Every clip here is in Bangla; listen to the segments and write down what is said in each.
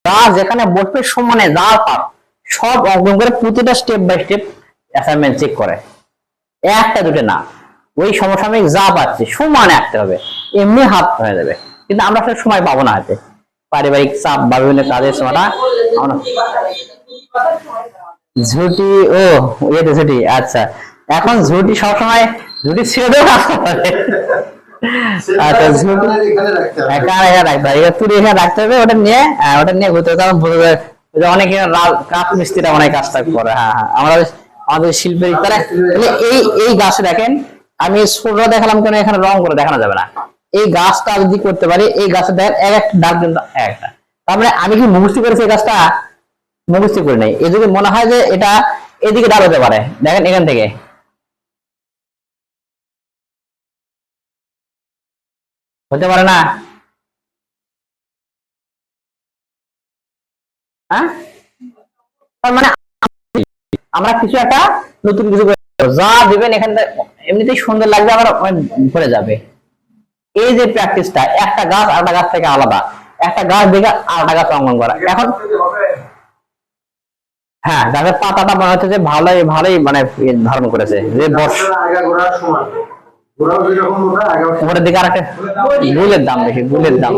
গাছ যেখানে বসবে সমানে যা পার সব অঙ্কন করে প্রতিটা step by step assignment check করে, একটা দুটো না, ওই সমসাময়িক যা পাচ্ছে সমানে আঁকতে হবে, এমনি হাত হয়ে যাবে। কিন্তু আমরা আসলে সময় পাবো না হাতে, পারিবারিক চাপ বা বিভিন্ন কাজের সময়টা ঝুটি। ও ইয়েতে ঝুটি, আচ্ছা। এখন ঝুটি সবসময় ঝুটি ছেড়ে দেবো আচ্ছা, ঝুটি এখানে রাখতে হবে, ওটা নিয়ে ঘুরতে হবে। কারণ অনেকে কাঠ মিস্ত্রিরা অনেক কাজটা করে। হ্যাঁ হ্যাঁ, আমাদের শিল্পের করে। এই গাছে দেখেন, আমি ছোটরা দেখালাম কেন, এখানে রং করে দেখানো যাবে না। এই গাছটা যদি করতে পারি, এই গাছে দেখেন এক একটা ডাক কিন্তু একটা, তার মানে আমি কি মুখস্থ করেছি এই গাছটা? মুখস্থ করে নেই। এই যদি মনে হয় যে এটা এদিকে ডাল হতে পারে, দেখেন এখান থেকে হতে পারে না। হ্যাঁ, তার মানে আমরা কিছু একটা নতুন কিছু যা দিবেন এখানে এমনিতেই সুন্দর লাগবে, আবার ভরে যাবে। এই যে প্র্যাকটিসটা, একটা গাছ আরেকটা গাছ থেকে আলাদা, একটা গাছ দেখে আরেকটা গাছ অঙ্কন করা। এখন হ্যাঁ, গাছের পাতাটা মনে হচ্ছে যে ভালোই ভালোই মানে ধারণ করেছে, যে উপরের দিকে আরেকটা গুলের দাম বেশি, গুলের দাম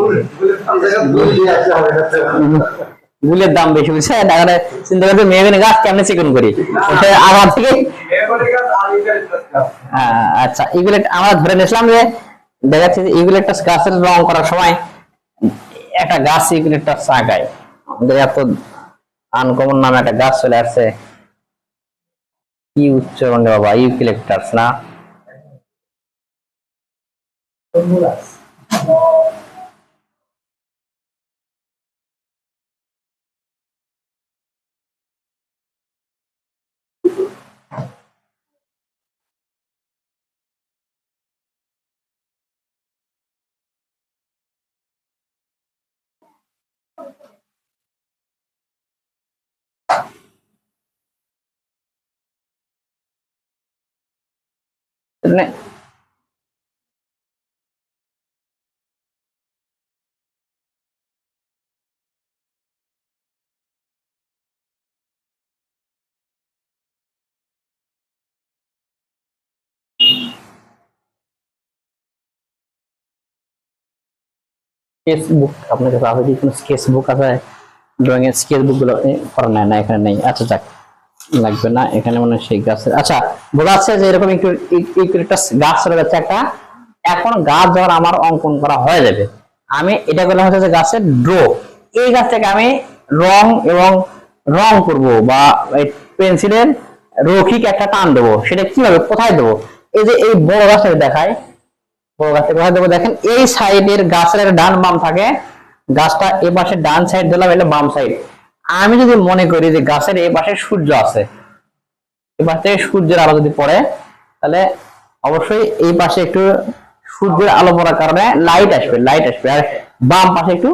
গুলের দাম বেশি, বুঝছে? চিন্তা করতে মেয়ে গাছ কেমনে চিকন করি আমার থেকে। আচ্ছা, এগুলো আমরা ধরে নিয়েছিলাম যে দেখা যাচ্ছে যে এগুলো একটা গাছের রং করার সময় একটা গাছ এগুলো একটা চাকায়, আমাদের এত আনকমন নামে একটা গাছ চলে আসছে, কি উচ্চারণে বাবা, ইউক্যালিপটাস না? স্কেচবুক আপনার কাছে আছে কি? কোনো স্কেচবুক আছে? ড্রয়িং এর স্কেচবুক গুলো করা নাই না, এখানে নেই। আচ্ছা যাক, লাগবে না এখানে, মনে হয় সেই গাছের। আচ্ছা, বোঝা যাচ্ছে যে এরকম একটু একটা গাছ চলে যাচ্ছে একটা। এখন গাছ যখন আমার অঙ্কন করা হয়ে যাবে, আমি এটা করলাম হচ্ছে যে গাছের ড্র। এই গাছ থেকে আমি রং এবং রং করব, বা পেন্সিলের রৈখিক একটা টান দেবো। সেটা কিভাবে, কোথায় দেবো? এই যে এই বড় গাছটা দেখায়, বড় গাছটা কোথায় দেবো দেখেন, এই সাইডের গাছের ডান বাম থাকে, গাছটা এ পাশে ডান সাইড দিলাম, এটা বাম সাইড। আমি যদি মনে করি যে গাছের এই পাশে সূর্য আছে, এই পাশ থেকে সূর্যের আলো যদি পড়ে, তাহলে অবশ্যই এই পাশে একটু সূর্যের আলো পড়ার কারণে লাইট আসবে, আর বাম পাশে একটু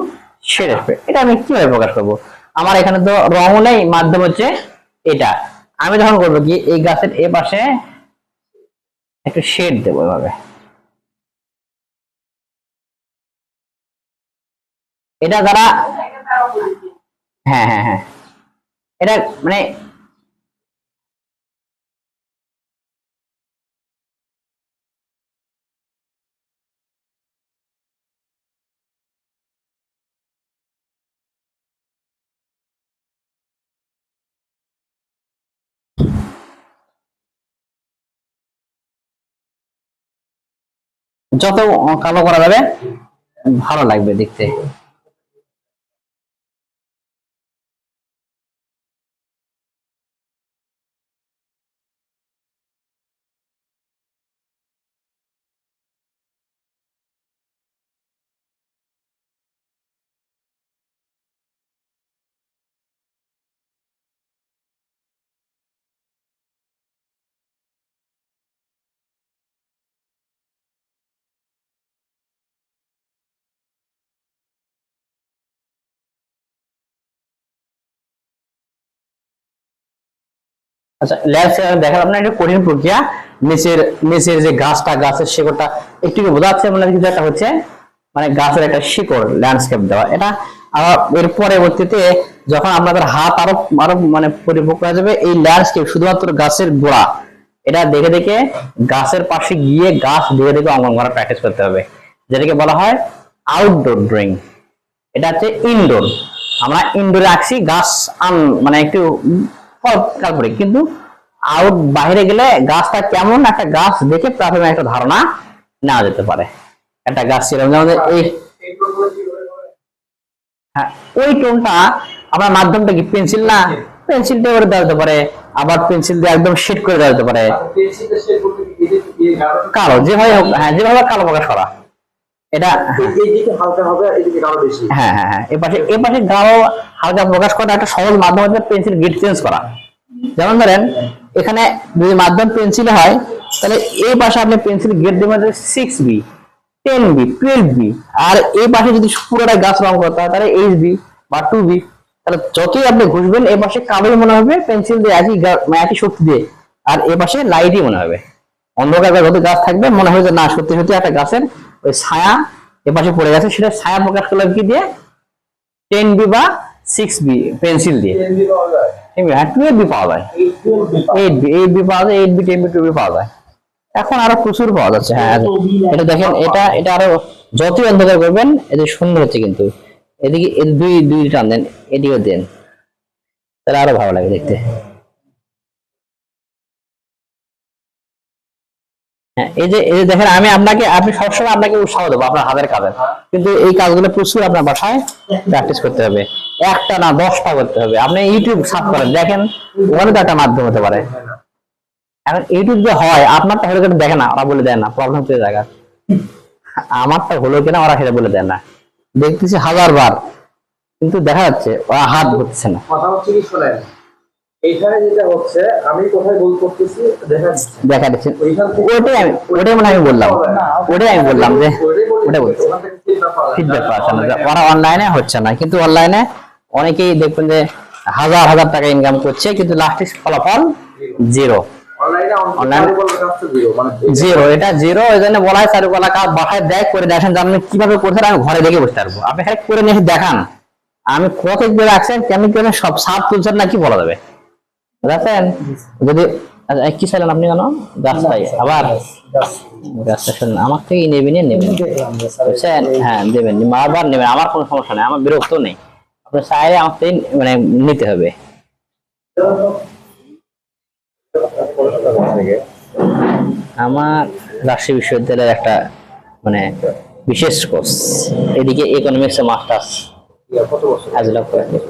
শেড আসবে। এটা আমি কিভাবে প্রকাশ করবো? আমার এখানে তো রঙও নেই, মাধ্যম হচ্ছে এটা। আমি যখন করবো কি, এই গাছের এ পাশে একটু শেড দেবো এভাবে, এটা দ্বারা হ্যাঁ হ্যাঁ হ্যাঁ, এটা মানে যত কালো করা যাবে ভালো লাগবে দেখতে। আচ্ছা, ল্যান্স দেখার আপনার একটা কঠিন প্রক্রিয়া। নিচের নিচের যে গাছের শিকড়টা একটু বোঝা যাচ্ছে, মানে কিছু একটা হচ্ছে, মানে গাছের একটা শিকড় ল্যান্ডস্কেপ দেওয়া। এটা আবার এর পরবর্তীতে যখন আপনাদের হাত আরো আরো মানে পরিপক্ক হয়ে যাবে, এই ল্যান্ডস্কেপ শুধুমাত্র গাছের গোড়া এটা দেখে দেখে গাছের পাশে গিয়ে গাছ দেখে দেখে অঙ্কন করা প্র্যাকটিস করতে হবে, যেটাকে বলা হয় আউটডোর ড্রয়িং। এটা হচ্ছে ইনডোর। আমরা ইনডোরে আঁকছি গাছ মানে একটু কাল্পনিক, কিন্তু আউট বাইরে গেলে গাছটা কেমন একটা গাছ দেখে প্রাথমিক একটা ধারণা নেওয়া যেতে পারে। একটা গাছ ছিল যেমন এই, হ্যাঁ ওই টোনটা আমার মাধ্যমটা কি পেন্সিল না, পেন্সিল দিয়ে করে দেওয়া যেতে পারে, আবার পেন্সিল দিয়ে একদম শেড করে দেওয়া যেতে পারে, কালো যেভাবে হোক, হ্যাঁ যেভাবে কালো প্রকাশ করা। এটা হালকা হবে, এদিকে গাঢ় বেশি। হ্যাঁ হ্যাঁ হ্যাঁ, এপাশে গাঢ় হালকা প্রকাশ করা একটা সহজ মাধ্যম হচ্ছে পেন্সিল গ্রেড চেঞ্জ করা। যেমন ধরেন এখানে যদি মাধ্যম পেন্সিল হয়, তাহলে এই পাশে আপনি পেন্সিল গ্রেড দেবেন 6B, 10B, 12B, আর এই পাশে যদি পুরোটা গাছ রং করতে হয় তাহলে 8B বা 2B। তাহলে যতই আপনি ঘুষবেন এ পাশে কালোই মনে হবে পেন্সিল দিয়ে একই শক্তি দিয়ে, আর এ পাশে লাইটই মনে হবে। অন্ধকার যত গাছ থাকবে মনে হবে যে না সত্যি সত্যি একটা গাছের ওই ছায়া এ পাশে পড়ে গেছে, সেটা ছায়া প্রকাশ করলাম কি দিয়ে, 10B বা 6B পেন্সিল দিয়ে। হ্যাঁ 12B পাওয়া যায়, 8B পাওয়া যায়, 8B 10B 2B পাওয়া যায়, এখন আরো প্রচুর পাওয়া যাচ্ছে। হ্যাঁ এটা দেখেন, এটা আরো যতই অন্ধকার করবেন এটা সুন্দর হচ্ছে, কিন্তু এদিকে দুই টান দেন, এদিকে দেন, তাহলে আরো ভালো লাগে দেখতে। হ্যাঁ এই যে দেখেন, আপনি সবসময় আপনাকে উৎসাহ দেবো আপনার হাতের কাজে, কিন্তু এই কাজগুলো প্রচুর আপনার বাসায় প্র্যাকটিস করতে হবে, একটা না 10টা করতে হবে। আপনি ইউটিউব সার্চ করেন, দেখেন ওখানে তো একটা মাধ্যম হতে পারে। এখন ইউটিউব যে হয় আপনারটা হলে কিন্তু দেখে না, ওরা বলে দেয় না, প্রবলেম হচ্ছে জায়গা। আমারটা হলো কিনা ওরা সেটা বলে দেয় না, দেখতেছি 1000 বার, কিন্তু দেখা যাচ্ছে ওরা হাত ধরছে না। কথা হচ্ছে কি শোনেন, এইখানে যেটা হচ্ছে আমি কোথায় ভুল করতেছি দেখা দিচ্ছে, ওটাই মানে আমি বললাম, ওটাই আমি বললাম যে ওটাই বলছি ফিডব্যাক পাওয়ার জন্য। ওরা অনলাইনে হচ্ছে না, কিন্তু অনলাইনে অনেকেই দেখবেন যে হাজার টাকা ইনকাম করছে, কিন্তু লাস্টে ফলাফল জিরো। জিরো, এটা জিরো। ওই জন্য বলা হয় চারুকলা কাজ বাসায় দেখ করে দেখেন যে আপনি কিভাবে করছেন, আমি ঘরে দেখে বসতে পারবো। আপনি খালি করে নিয়ে দেখান আমি কত করে রাখছেন, কেমন কেমন সব সাপ তুলছেন না কি বলা যাবে, বুঝছেন? যদি কি চাইলেন আপনি, কেন গাছটাই আবার গাছটা শুনুন, আমার থেকে নেবেন বুঝছেন? হ্যাঁ দেবেন, আবার নেবেন, আমার কোনো সমস্যা নেই, আমার বিরক্ত নেই, আপনি চাইলে আমার থেকে মানে নিতে হবে। আমার রাজশাহী বিশ্ববিদ্যালয়ের একটা মানে বিশেষ কোর্স, এদিকে ইকোনমিক্স মাস্টার্স।